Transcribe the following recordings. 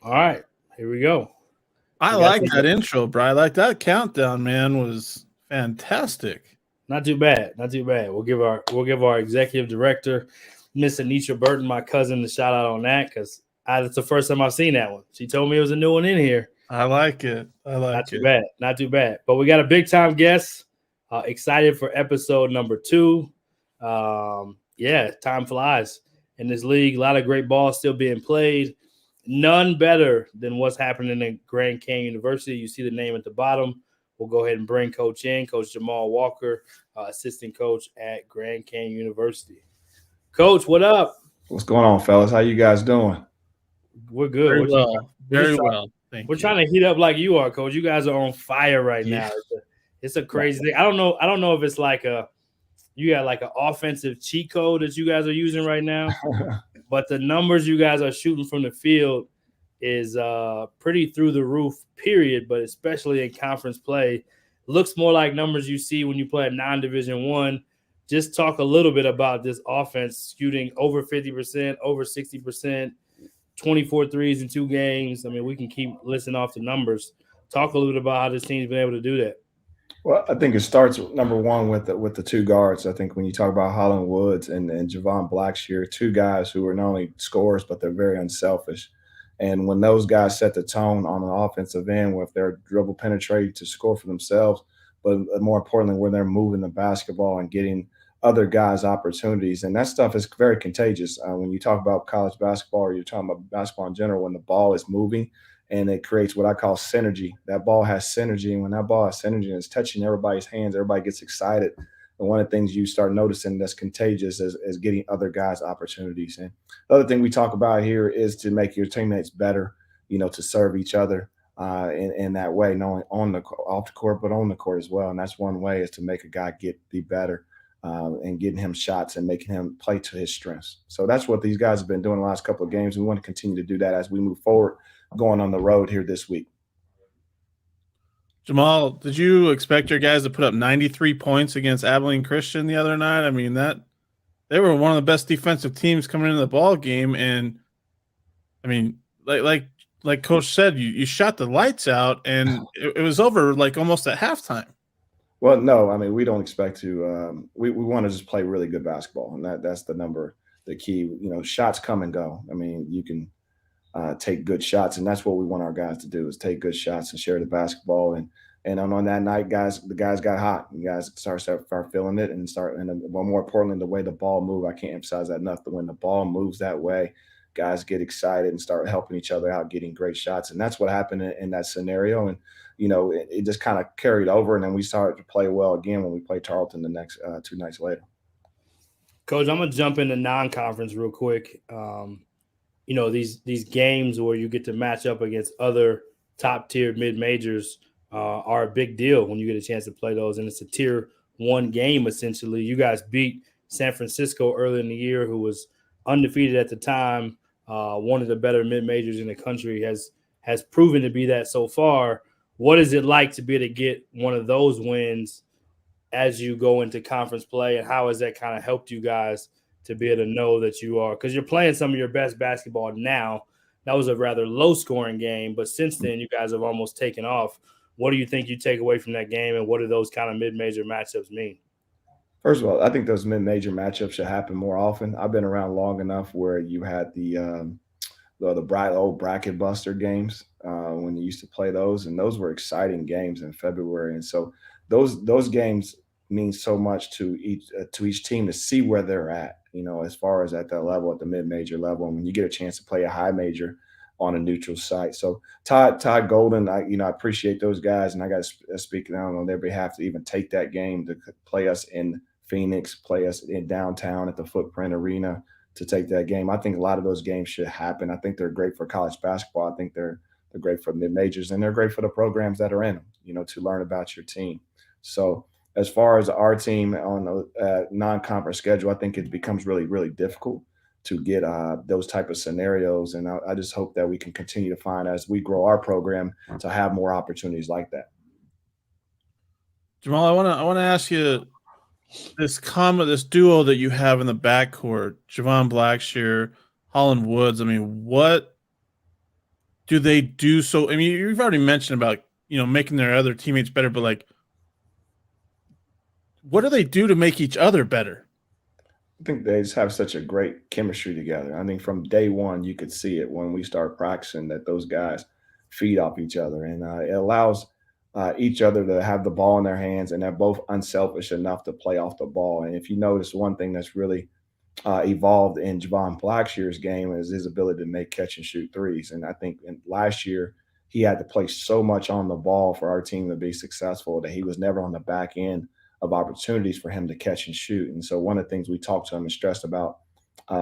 All right, here we go. I We got like some, that intro, bro. I like that countdown, man. Was fantastic. not too bad, not too bad. We'll give our executive director, Miss Anisha Burton, my cousin, the shout out on that because it's the first time I've seen that one. She told me it was a new one in here. I like it. I Not like too it. bad, not too bad. But we got a big time guest. Excited for episode number 2. Yeah, time flies in this league. A lot of great ball still being played. None better than what's happening in Grand Canyon University. You see the name at the bottom. We'll go ahead and bring Coach in, Coach Jamal Walker, assistant coach at Grand Canyon University. Coach, what up? What's going on, fellas? How you guys doing? We're good. Very well. We're just Very trying, well. we're Thank you. trying to heat up like you are, Coach. You guys are on fire right Yeah. now. It's a crazy thing. I don't know. I don't know if it's like you got like an offensive cheat code that you guys are using right now, but the numbers you guys are shooting from the field is pretty through the roof. Period. But especially in conference play, looks more like numbers you see when you play a non-division one. Just talk a little bit about this offense shooting over 50%, over 60%, 24 threes in 2 games. I mean, we can keep listing off the numbers. Talk a little bit about how this team's been able to do that. Well, I think it starts number one with the two guards. I think when you talk about Holland Woods and Javon Blackshear, two guys who are not only scorers but they're very unselfish. And when those guys set the tone on an offensive end, with their dribble penetrate to score for themselves, but more importantly, where they're moving the basketball and getting other guys opportunities, and that stuff is very contagious. When you talk about college basketball or you're talking about basketball in general, when the ball is moving and it creates what I call synergy. That ball has synergy, and when that ball has synergy and it's touching everybody's hands, everybody gets excited. And one of the things you start noticing that's contagious is getting other guys opportunities. And the other thing we talk about here is to make your teammates better, to serve each other in that way, not only off the court, but on the court as well. And that's one way, is to make a guy be better, and getting him shots and making him play to his strengths. So that's what these guys have been doing the last couple of games. We want to continue to do that as we move forward, going on the road here this week. Jamal, did you expect your guys to put up 93 points against Abilene Christian the other night? I mean, that they were one of the best defensive teams coming into the ball game, and I mean, like Coach said, you shot the lights out, and it was over like almost at halftime. Well, no, I mean, we don't expect to. We want to just play really good basketball, and that's the key. Shots come and go. I mean, you can take good shots, and that's what we want our guys to do, is take good shots and share the basketball. And on that night, the guys got hot. You guys start feeling it and start. And well, more importantly, the way the ball move, I can't emphasize that enough. But when the ball moves that way, guys get excited and start helping each other out, getting great shots, and that's what happened in that scenario. And it just kind of carried over, and then we started to play well again when we played Tarleton the next 2 nights later. Coach, I'm gonna jump into non-conference real quick. These games where you get to match up against other top tier mid majors are a big deal when you get a chance to play those, and it's a tier 1 game essentially. You guys beat San Francisco early in the year, who was undefeated at the time, one of the better mid majors in the country, has proven to be that so far. What is it like to be able to get one of those wins as you go into conference play, and how has that kind of helped you guys to be able to know that you are, because you're playing some of your best basketball now? That was a rather low scoring game, but since then you guys have almost taken off. What do you think you take away from that game, and what do those kind of mid-major matchups mean? First of all, I think those mid-major matchups should happen more often. I've been around long enough where you had the old bracket buster games, when you used to play those, and those were exciting games in February. And so those games mean so much to each team, to see where they're at, as far as at that level, at the mid major level, and when you get a chance to play a high major on a neutral site. So Todd Golden, I appreciate those guys, and I got to speak down on their behalf to even take that game to play us in Phoenix, play us in downtown at the Footprint Arena, to take that game. I think a lot of those games should happen. I think they're great for college basketball. I think they're great for mid majors, and they're great for the programs that are in them, to learn about your team. So as far as our team on a non-conference schedule, I think it becomes really, really difficult to get those type of scenarios. And I just hope that we can continue to find, as we grow our program, to have more opportunities like that. Jamal, I want to ask you, this duo that you have in the backcourt, Javon Blackshear, Holland Woods. I mean, what do they do so? I mean, you've already mentioned about, making their other teammates better, but like, what do they do to make each other better? I think they just have such a great chemistry together. I mean, from day one, you could see it when we start practicing that those guys feed off each other, and it allows each other to have the ball in their hands, and they're both unselfish enough to play off the ball. And if you notice, one thing that's really evolved in Javon Blackshear's game is his ability to make catch and shoot threes. And I think last year he had to play so much on the ball for our team to be successful that he was never on the back end of opportunities for him to catch and shoot. And so one of the things we talked to him and stressed about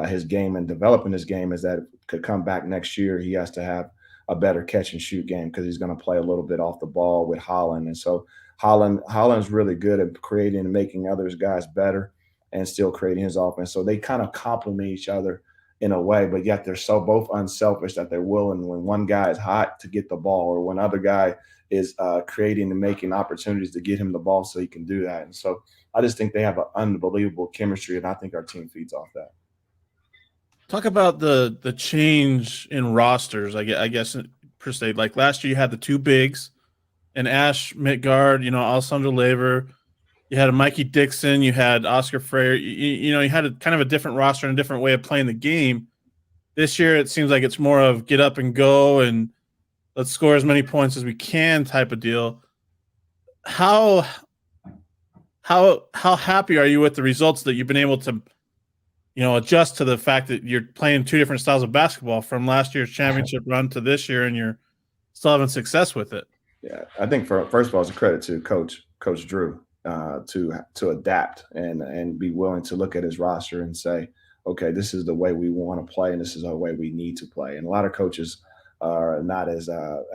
his game and developing his game is that it could come back next year. He has to have a better catch and shoot game because he's going to play a little bit off the ball with Holland. And so Holland's really good at creating and making others guys better and still creating his offense. So they kind of complement each other in a way, but yet they're so both unselfish that they're willing when one guy is hot to get the ball or when other guy is creating and making opportunities to get him the ball so he can do that. And so I just think they have an unbelievable chemistry, and I think our team feeds off that. Talk about the change in rosters, I guess per se. Like last year, you had the two bigs, and Ash Midgard, Alessandro Lever. You had a Mikey Dixon. You had Oscar Freire. You had a kind of a different roster and a different way of playing the game. This year, it seems like it's more of get up and go and let's score as many points as we can type of deal. How happy are you with the results that you've been able to, adjust to the fact that you're playing two different styles of basketball from last year's championship run to this year, and you're still having success with it? Yeah, I think first of all, it's a credit to Coach Drew to adapt and be willing to look at his roster and say, okay, this is the way we want to play, and this is the way we need to play. And a lot of coaches are not as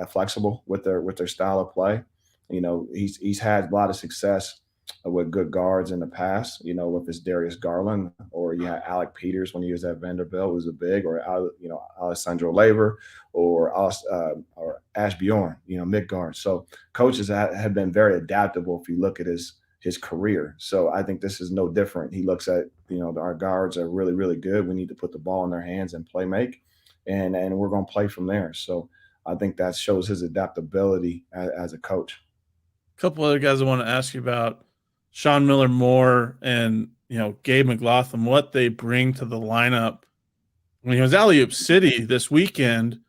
flexible with their style of play. He's had a lot of success with good guards in the past, with his Darius Garland, or you had Alec Peters when he was at Vanderbilt, who was a big, or Alessandro Lever, or Ash Bjorn, mid guard. So coaches have been very adaptable if you look at his career. So I think this is no different. He looks at, our guards are really, really good. We need to put the ball in their hands and play make, and we're going to play from there. So I think that shows his adaptability as a coach. A couple other guys I want to ask you about, Sean Miller-Moore and, Gabe McLaughlin, what they bring to the lineup. When he was Alley-Oop City this weekend,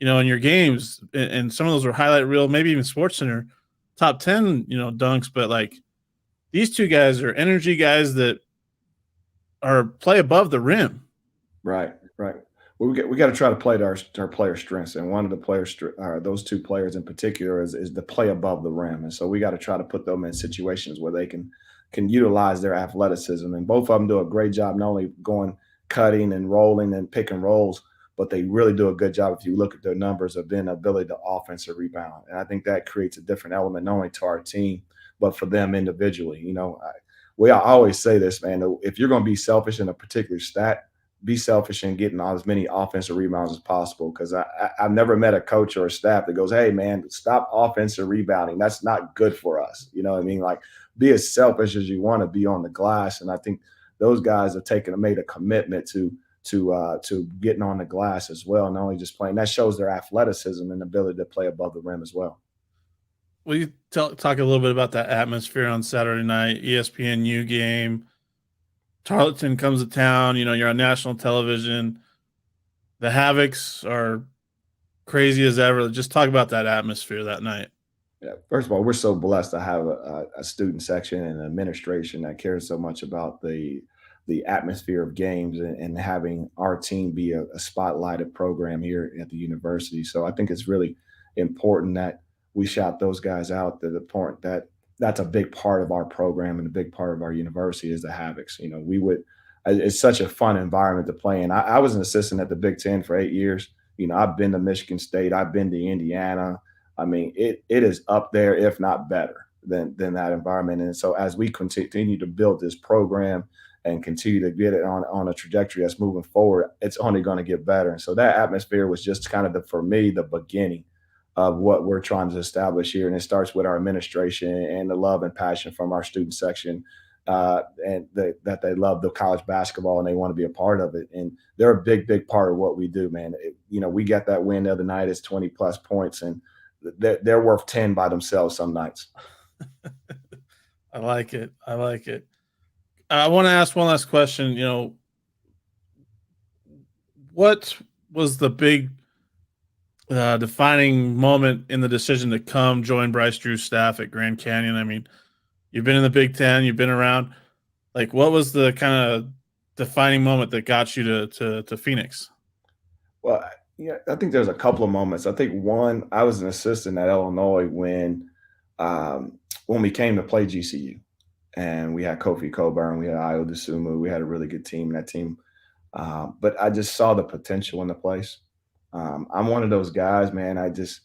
in your games, and some of those were highlight reel, maybe even SportsCenter, top 10, dunks, but like these two guys are energy guys that are play above the rim. Right. Well, we got to try to play to our player strengths, and one of the players, those two players in particular, is the play above the rim, and so we got to try to put them in situations where they can utilize their athleticism, and both of them do a great job not only cutting and rolling and pick and rolls, but they really do a good job if you look at their numbers of being ability to offensive rebound, and I think that creates a different element not only to our team but for them individually. I always say this, man: if you're going to be selfish in a particular stat, be selfish in getting as many offensive rebounds as possible, because I've never met a coach or a staff that goes, hey, man, stop offensive rebounding. That's not good for us. You know what I mean? Like, be as selfish as you want to be on the glass. And I think those guys have made a commitment to getting on the glass as well, not only just playing. That shows their athleticism and ability to play above the rim as well. Will you talk a little bit about that atmosphere on Saturday night, ESPNU game? Tarleton comes to town, you're on national television. The Havocs are crazy as ever. Just talk about that atmosphere that night. Yeah, first of all, we're so blessed to have a student section and an administration that cares so much about the atmosphere of games and having our team be a spotlighted program here at the university. So I think it's really important that we shout those guys out to the point that that's a big part of our program and a big part of our university is the Havocs. It's such a fun environment to play in. I was an assistant at the Big Ten for 8 years. I've been to Michigan State. I've been to Indiana. I mean, it is up there, if not better than that environment. And so as we continue to build this program and continue to get it on a trajectory that's moving forward, it's only going to get better. And so that atmosphere was just kind of for me, the beginning of what we're trying to establish here. And it starts with our administration and the love and passion from our student section and that they love the college basketball and they want to be a part of it. And they're a big part of what we do, man. We got that win the other night. It's 20+ points, and they're worth 10 by themselves some nights. I like it. I like it. I want to ask one last question. What was the big defining moment in the decision to come join Bryce Drew's staff at Grand Canyon? I mean, you've been in the Big Ten, you've been around. Like, what was the kind of defining moment that got you to Phoenix? Well, yeah, I think there's a couple of moments. I think one, I was an assistant at Illinois when we came to play GCU, and we had Kofi Coburn, we had Ayo Dosunmu, we had a really good team. That team, but I just saw the potential in the place. I'm one of those guys, man. I just,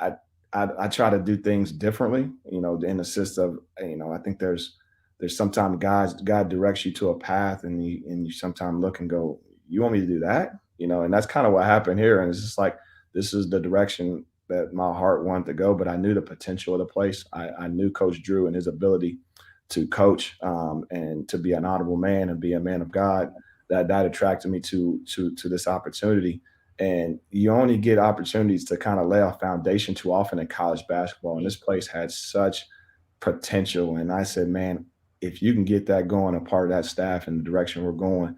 I try to do things differently, in the sense of, I think there's sometimes God directs you to a path, and you sometimes look and go, you want me to do that? And that's kind of what happened here. And it's just like, this is the direction that my heart wanted to go, but I knew the potential of the place. I knew Coach Drew and his ability to coach, and to be an honorable man and be a man of God. That attracted me to this opportunity. And you only get opportunities to kind of lay a foundation too often in college basketball. And this place had such potential. And I said, man, if you can get that going, a part of that staff and the direction we're going,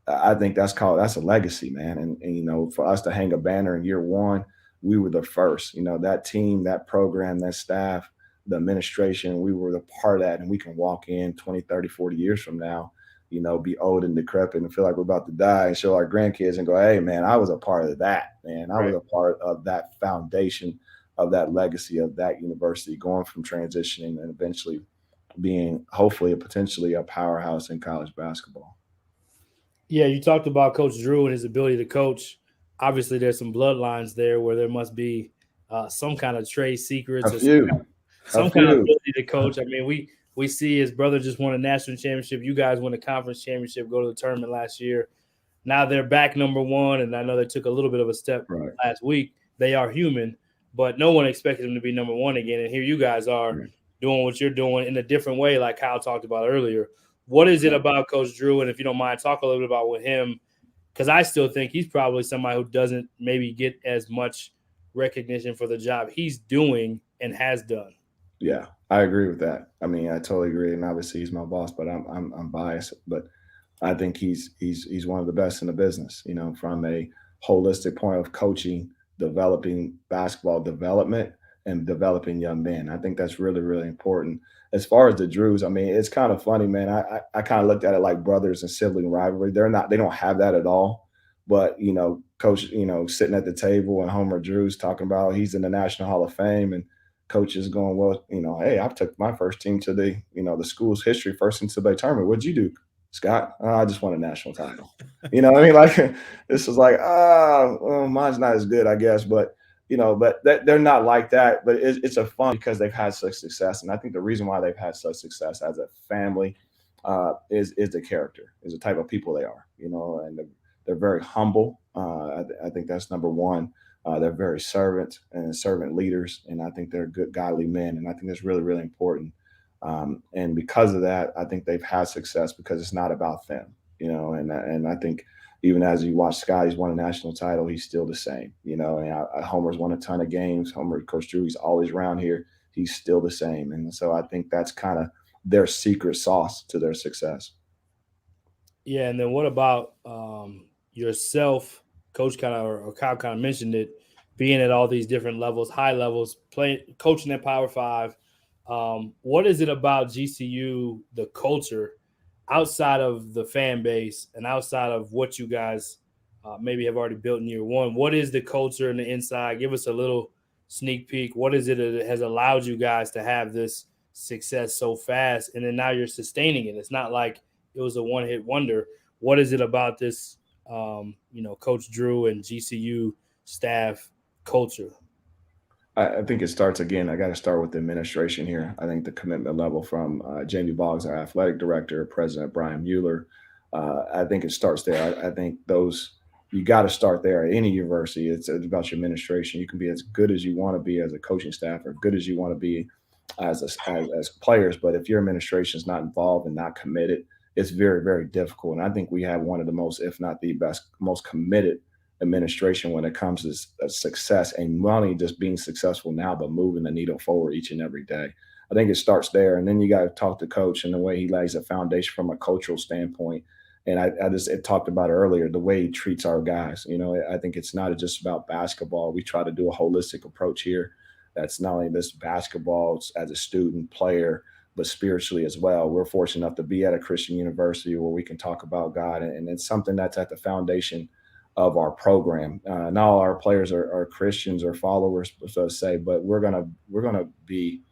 I think that's a legacy, man. And for us to hang a banner in year one, we were the first. That team, that program, that staff, the administration, we were the part of that. And we can walk in 20, 30, 40 years from now, be old and decrepit and feel like we're about to die and show our grandkids and go, hey, man, I was a part of that, man. I was a part of that foundation, of that legacy, of that university, going from transitioning and eventually being hopefully potentially a powerhouse in college basketball. Yeah, you talked about Coach Drew and his ability to coach. Obviously, there's some bloodlines there where there must be some kind of trade secrets, some kind of ability to coach. I mean, we see his brother just won a national championship. You guys won a conference championship, go to the tournament last year. Now they're back number one, and I know they took a little bit of a step last week. They are human, but no one expected them to be number one again. And here you guys are doing what you're doing in a different way, like Kyle talked about earlier. What is it about Coach Drew? And if you don't mind, talk a little bit about with him, because I still think he's probably somebody who doesn't maybe get as much recognition for the job he's doing and has done. Yeah, I agree with that. I mean, I totally agree. And obviously he's my boss, but I'm biased. But I think he's one of the best in the business, from a holistic point of coaching, developing basketball development, and developing young men. I think that's really, really important. As far as the Drews, I mean, it's kind of funny, man. I kind of looked at it like brothers and sibling rivalry. They don't have that at all. But, Coach, sitting at the table and Homer Drew's talking about he's in the National Hall of Fame, and Coach is going, well, hey, I took my first team to the school's history first into the tournament. What'd you do, Scott? I just won a national title. What I mean? Like, this is like, well, mine's not as good, I guess, but they're not like that. But it's a fun because they've had such success, and I think the reason why they've had such success as a family is the character, is the type of people they are, and they're very humble. I think that's number one. They're very servant leaders, and I think they're good, godly men, and I think that's really, really important. And because of that, I think they've had success because it's not about them, and I think even as you watch Scott, he's won a national title, he's still the same, and Homer's won a ton of games. Coach Drew, he's always around here. He's still the same. And so I think that's kind of their secret sauce to their success. Yeah. And then what about yourself? Coach or Kyle kind of mentioned it, being at all these different levels, high levels, coaching at Power 5. What is it about GCU, the culture, outside of the fan base and outside of what you guys maybe have already built in year one? What is the culture and the inside? Give us a little sneak peek. What is it that has allowed you guys to have this success so fast? And then now you're sustaining it. It's not like it was a one-hit wonder. What is it about this, Coach Drew and GCU staff culture? I think it starts again. I got to start with the administration here. I think the commitment level from Jamie Boggs, our athletic director, President Brian Mueller. I think it starts there. I think you got to start there at any university. It's about your administration. You can be as good as you want to be as a coaching staff, or good as you want to be as players. But if your administration is not involved and not committed, it's very, very difficult. And I think we have one of the most, if not the best, most committed administration when it comes to success, and not only just being successful now, but moving the needle forward each and every day. I think it starts there, and then you got to talk to coach and the way he lays a foundation from a cultural standpoint. And I just talked about it earlier, the way he treats our guys. I think it's not just about basketball. We try to do a holistic approach here. That's not only this basketball as a student player, but spiritually as well. We're fortunate enough to be at a Christian university where we can talk about God, and it's something that's at the foundation of our program. Not all our players are Christians or followers, so to say, but we're gonna be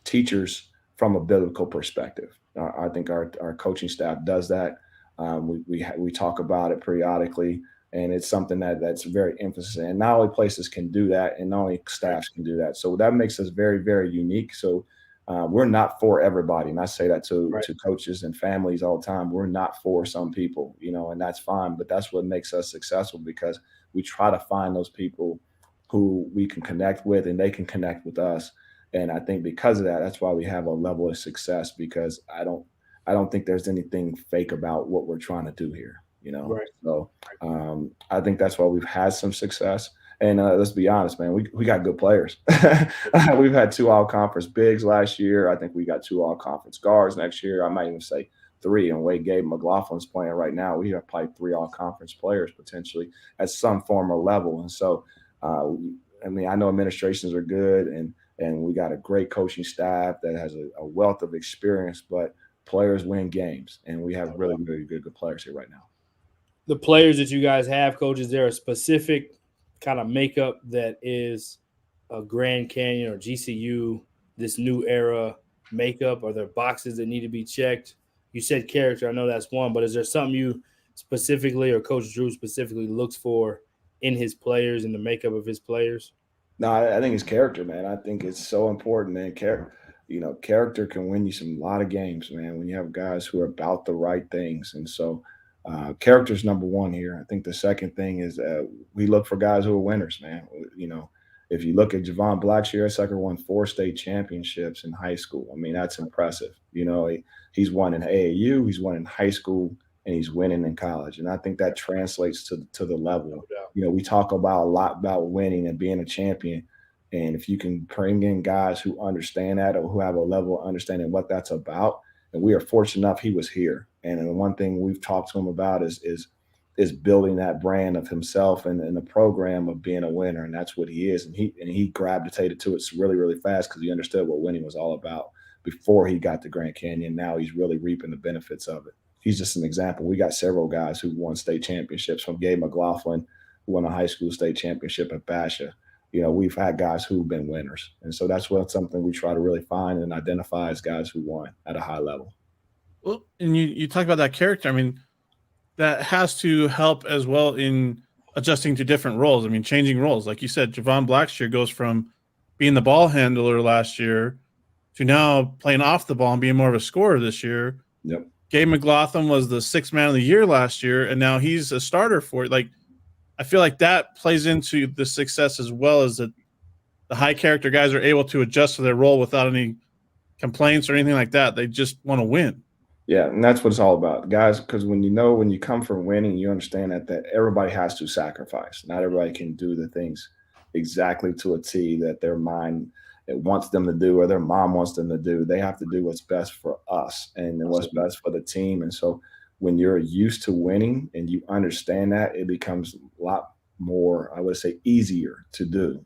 teachers from a biblical perspective. I think our coaching staff does that. We talk about it periodically, and it's something that's very emphasis. And not only places can do that, and not only staffs can do that. So that makes us very, very unique. So we're not for everybody, and I say that to coaches and families all the time. We're not for some people, and that's fine. But that's what makes us successful, because we try to find those people who we can connect with, and they can connect with us. And I think because of that, that's why we have a level of success, because I don't think there's anything fake about what we're trying to do here, Right. So I think that's why we've had some success. And let's be honest, man, we got good players. We've had 2 all-conference bigs last year. I think we got 2 all-conference guards next year. I might even say 3. And Wade Gabe McLaughlin's playing right now. We have probably 3 all-conference players potentially at some form or level. And so, I know administrations are good, and we got a great coaching staff that has a wealth of experience, but players win games, and we have really, really good players here right now. The players that you guys have, Coach, is there a specific kind of makeup that is a Grand Canyon or GCU, this new era makeup? Are there boxes that need to be checked? You said character. I know that's one, but is there something you specifically, or Coach Drew specifically, looks for in his players and the makeup of his players? No, I think it's character, man. I think it's so important, man. Character can win you a lot of games, man, when you have guys who are about the right things. And so character is number one here. I think the second thing is we look for guys who are winners, man. If you look at Javon Blackshear, sucker won 4 state championships in high school. I mean, that's impressive. He's won in AAU, he's won in high school, and he's winning in college. And I think that translates to the level. We talk about a lot about winning and being a champion. And if you can bring in guys who understand that, or who have a level of understanding what that's about, and we are fortunate enough he was here. And the one thing we've talked to him about is building that brand of himself and the program of being a winner. And that's what he is. And he gravitated to it really, really fast, because he understood what winning was all about before he got to Grand Canyon. Now he's really reaping the benefits of it. He's just an example. We got several guys who won state championships, from Gabe McLaughlin, who won a high school state championship at Basha. We've had guys who've been winners. And so that's something we try to really find and identify as guys who won at a high level. Well, and you talk about that character. I mean, that has to help as well in adjusting to different roles. I mean, changing roles. Like you said, Javon Blackshear goes from being the ball handler last year to now playing off the ball and being more of a scorer this year. Yep. Gabe McLaughlin was the 6th man of the year last year, and now he's a starter for it. Like, I feel like that plays into the success, as well as that the high character guys are able to adjust to their role without any complaints or anything like that. They just want to win. Yeah, and that's what it's all about, guys, because when you come from winning, you understand that everybody has to sacrifice. Not everybody can do the things exactly to a T that their mind wants them to do, or their mom wants them to do. They have to do what's best for us and what's best for the team. And so when you're used to winning and you understand that, it becomes a lot more, I would say, easier to do,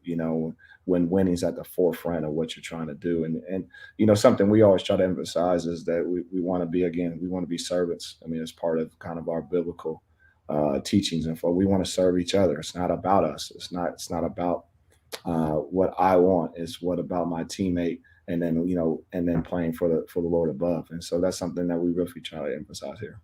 when winning's at the forefront of what you're trying to do. And something we always try to emphasize is that we want to be servants. I mean, it's part of kind of our biblical teachings, and we want to serve each other. It's not about us. It's not about what I want. It's what about my teammate, and then playing for the Lord above. And so that's something that we really try to emphasize here.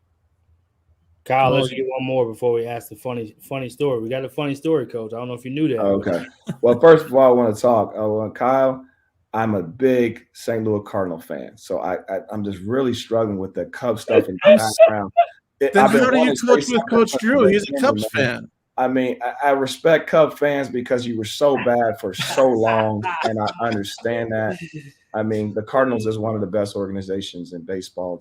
Kyle, let's get one more before we ask the funny story. We got a funny story, Coach. I don't know if you knew that. Okay. Well, first of all, I want to talk. Kyle, I'm a big St. Louis Cardinal fan, so I'm just really struggling with the Cubs stuff in the background. Then how do you coach with Coach Drew? He's a Cubs fan. I mean, I respect Cub fans because you were so bad for so long, and I understand that. I mean, the Cardinals is one of the best organizations in baseball.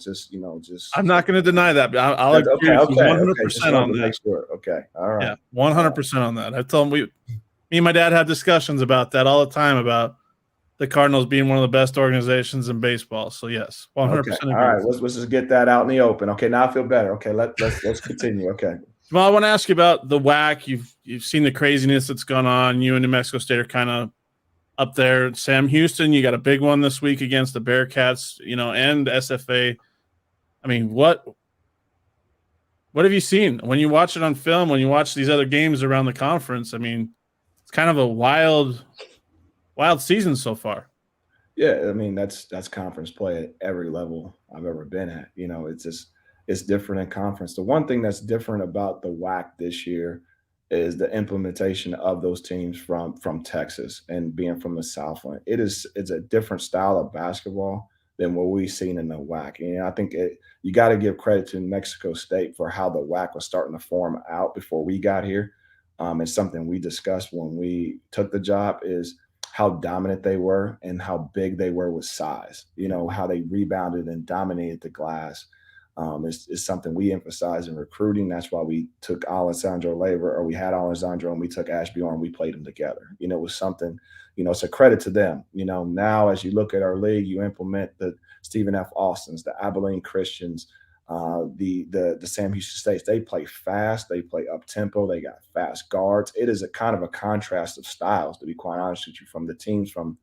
I'm not going to deny that, but I'll agree okay, with you okay. Just 100% wanted on to that. make sure. Okay, all right. Yeah, 100% on that. I told him me and my dad have discussions about that all the time about the Cardinals being one of the best organizations in baseball. So yes, 100% Okay, agree. all right. Let's just get that out in the open. Okay, now I feel better. Okay, let's continue. Okay. Well, I want to ask you about the WAC. You've seen the craziness that's gone on. You and New Mexico State are kind of up there. Sam Houston, you got a big one this week against the Bearcats, and SFA. I mean, what have you seen when you watch it on film? When you watch these other games around the conference? I mean, it's kind of a wild season so far. Yeah, I mean that's conference play at every level I've ever been at. It's different in conference. The one thing that's different about the WAC this year is the implementation of those teams from Texas and being from the Southland. It's a different style of basketball than what we've seen in the WAC. And I think you got to give credit to Mexico State for how the WAC was starting to form out before we got here. It's something we discussed when we took the job is how dominant they were and how big they were with size. How they rebounded and dominated the glass. Is something we emphasize in recruiting. That's why we took Alessandro Lever, or we had Alessandro and we took Ashby on, we played them together. It was something, it's a credit to them. Now as you look at our league, you implement the Stephen F. Austins, the Abilene Christians, the Sam Houston States. They play fast, they play up tempo, they got fast guards. It is a kind of a contrast of styles, to be quite honest with you, from the teams from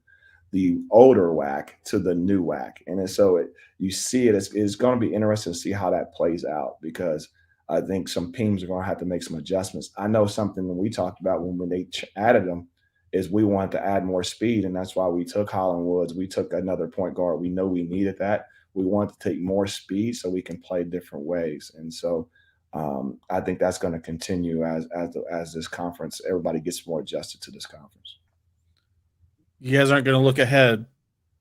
the older WAC to the new WAC. And so you see it's going to be interesting to see how that plays out, because I think some teams are going to have to make some adjustments. I know something that we talked about when they added them is we wanted to add more speed, and that's why we took Holland Woods. We took another point guard. We know we needed that. We want to take more speed so we can play different ways. And so I think that's going to continue as this conference, everybody gets more adjusted to this conference. You guys aren't going to look ahead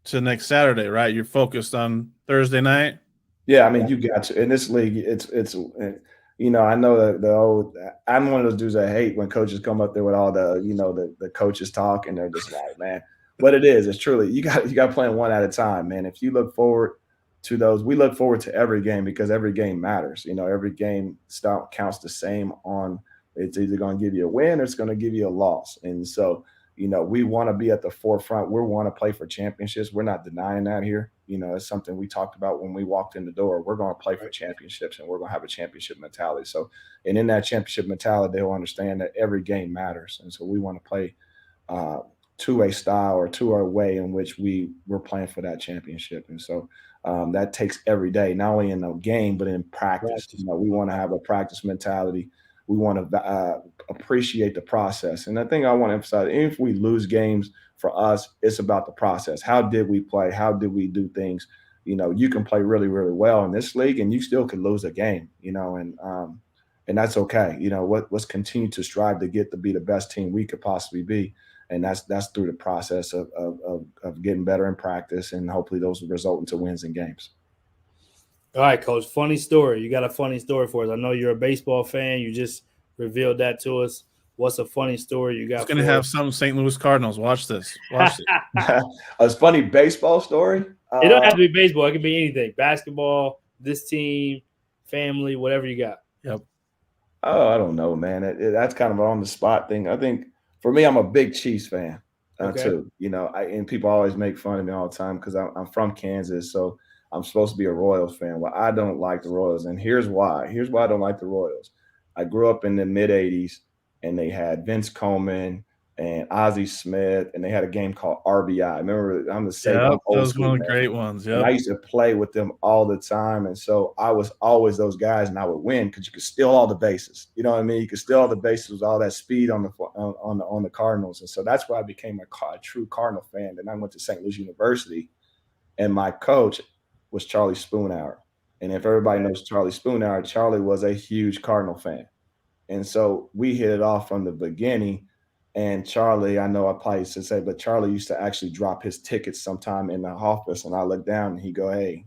to next Saturday, right? You're focused on Thursday night. Yeah, I mean, you got to. In this league, it's I know the old. I'm one of those dudes that hate when coaches come up there with all the the coaches talk, and they're just like, man. But it's truly you got to play them one at a time, man. If you look forward to those, we look forward to every game because every game matters. Every game counts the same on. It's either going to give you a win or it's going to give you a loss, and so. We want to be at the forefront. We want to play for championships. We're not denying that here. It's something we talked about when we walked in the door. We're going to play for championships, and we're going to have a championship mentality. So, and in that championship mentality, they'll understand that every game matters. And so we want to play to a style or to our way in which we're playing for that championship. And so that takes every day, not only in the game, but in practice. We want to have a practice mentality. We want to appreciate the process. And the thing I want to emphasize, even if we lose games, for us, it's about the process. How did we play? How did we do things? You can play really, really well in this league and you still could lose a game, and that's okay. Let's continue to strive to be the best team we could possibly be. And that's through the process of getting better in practice, and hopefully those will result into wins in games. All right, Coach. Funny story. You got a funny story for us. I know you're a baseball fan. You just revealed that to us. What's a funny story you got? It's going to have some St. Louis Cardinals. Watch this. Watch it. A funny baseball story? It don't have to be baseball. It can be anything. Basketball, this team, family, whatever you got. Yep. Oh, I don't know, man. That's kind of an on the spot thing. I think for me, I'm a big Chiefs fan too. And people always make fun of me all the time because I'm from Kansas, so I'm supposed to be a Royals fan. Well, I don't like the Royals, and here's why. Here's why I don't like the Royals. I grew up in the mid-'80s, and they had Vince Coleman and Ozzie Smith, and they had a game called RBI. Remember, I'm the same. Yeah, that was one of the great ones. Yeah, I used to play with them all the time, and so I was always those guys, and I would win because you could steal all the bases. You know what I mean? You could steal all the bases with all that speed on the Cardinals, and so that's why I became a true Cardinal fan. And I went to St. Louis University, and my coach was Charlie Spoonhour. And if everybody knows Charlie Spoonhour, Charlie was a huge Cardinal fan. And so we hit it off from the beginning. And Charlie, I know I probably should say, but Charlie used to actually drop his tickets sometime in the office. And I look down and he go, hey,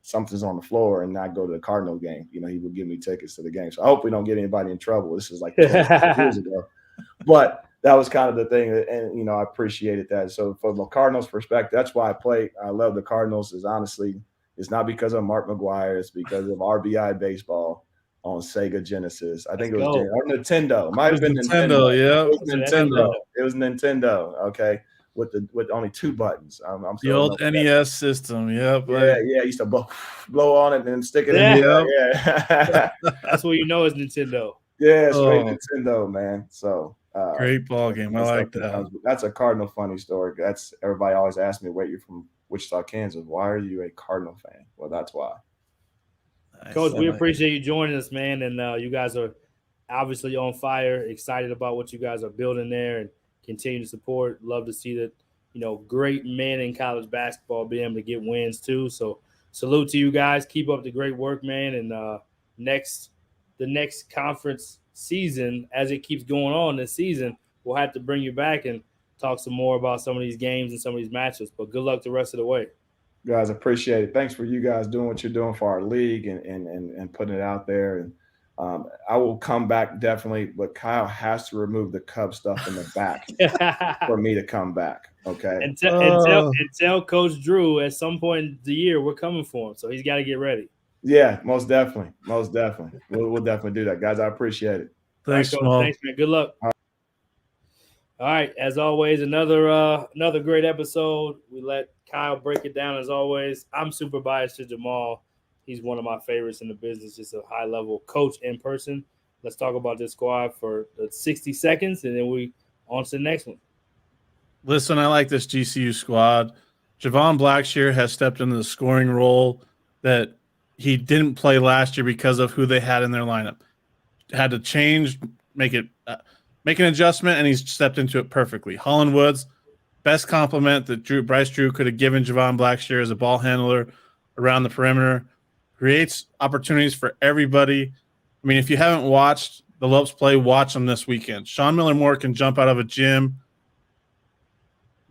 something's on the floor and not go to the Cardinal game. You know, he would give me tickets to the game. So I hope we don't get anybody in trouble. This is like 20 years ago. But that was kind of the thing. And, you know, I appreciated that. So from the Cardinals perspective, that's why I play. I love the Cardinals is honestly, it's not because of Mark McGuire. It's because of RBI baseball on Sega Genesis. I think it was or Nintendo. It might have been Nintendo. Yeah, it was Nintendo. It was Nintendo. Okay, with only 2 buttons. I'm the old NES system. Yep. Yeah. I used to blow on it and stick it in. Yeah. That's what you know is Nintendo. Yeah, straight Nintendo, man. So great ball game. I like that. That's a Cardinal funny story. That's everybody always asks me, "Wait, you're from Wichita, Kansas? Why are you a Cardinal fan?" Well, that's why. Nice. Coach, we appreciate you joining us, man. And you guys are obviously on fire, excited about what you guys are building there and continue to support. Love to see that, you know, great men in college basketball being able to get wins too. So salute to you guys. Keep up the great work, man. And the next conference season, as it keeps going on this season, we'll have to bring you back and talk some more about some of these games and some of these matches. But good luck the rest of the way. Guys, appreciate it. Thanks for you guys doing what you're doing for our league and putting it out there. And I will come back definitely, but Kyle has to remove the Cub stuff in the back for me to come back. Okay. And tell Coach Drew at some point in the year we're coming for him, so he's got to get ready. Yeah, most definitely. We'll definitely do that, guys. I appreciate it. Thanks, Coach. Thanks, man. Good luck. All right, as always, another great episode. We let Kyle break it down as always. I'm super biased to Jamal. He's one of my favorites in the business, just a high-level coach in person. Let's talk about this squad for 60 seconds, and then we on to the next one. Listen, I like this GCU squad. Javon Blackshear has stepped into the scoring role that he didn't play last year because of who they had in their lineup. Had to change, make an adjustment, and he's stepped into it perfectly. Holland Woods, best compliment that Bryce Drew could have given Javon Blackshear as a ball handler around the perimeter. Creates opportunities for everybody. I mean, if you haven't watched the Lopes play, watch them this weekend. Sean Miller-Moore can jump out of a gym.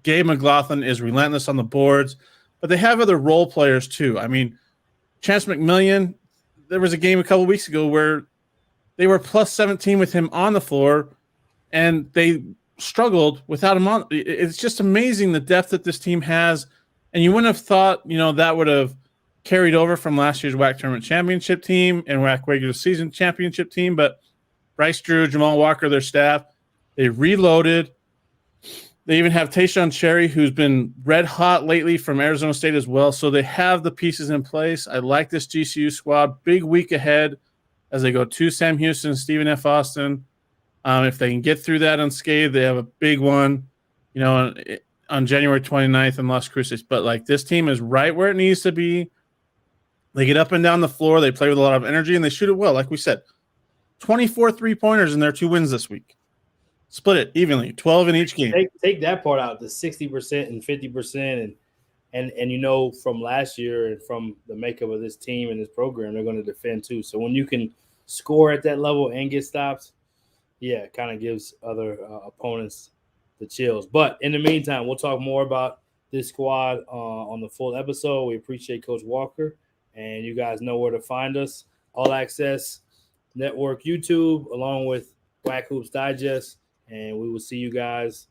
Gabe McLaughlin is relentless on the boards, but they have other role players too. I mean, Chance McMillian, there was a game a couple weeks ago where they were plus 17 with him on the floor, and they struggled without him on. It's just amazing the depth that this team has, and you wouldn't have thought, you know, that would have carried over from last year's WAC tournament championship team and WAC regular season championship team. But Bryce Drew, Jamal Walker, their staff, they reloaded. They even have Tayshaun Cherry, who's been red hot lately from Arizona State as well. So they have the pieces in place. I like this GCU squad. Big week ahead as they go to Sam Houston, Stephen F. Austin. If they can get through that unscathed, they have a big one, you know, on January 29th in Las Cruces. But, like, this team is right where it needs to be. They get up and down the floor. They play with a lot of energy, and they shoot it well. Like we said, 24 three-pointers in their 2 wins this week. Split it evenly, 12 in each game. Take that part out, the 60% and 50%. And you know, from last year and from the makeup of this team and this program, they're going to defend too. So when you can score at that level and get stops, yeah, it kind of gives other opponents the chills. But in the meantime, we'll talk more about this squad on the full episode. We appreciate Coach Walker. And you guys know where to find us. All Access Network YouTube, along with WAC Hoops Digest. And we will see you guys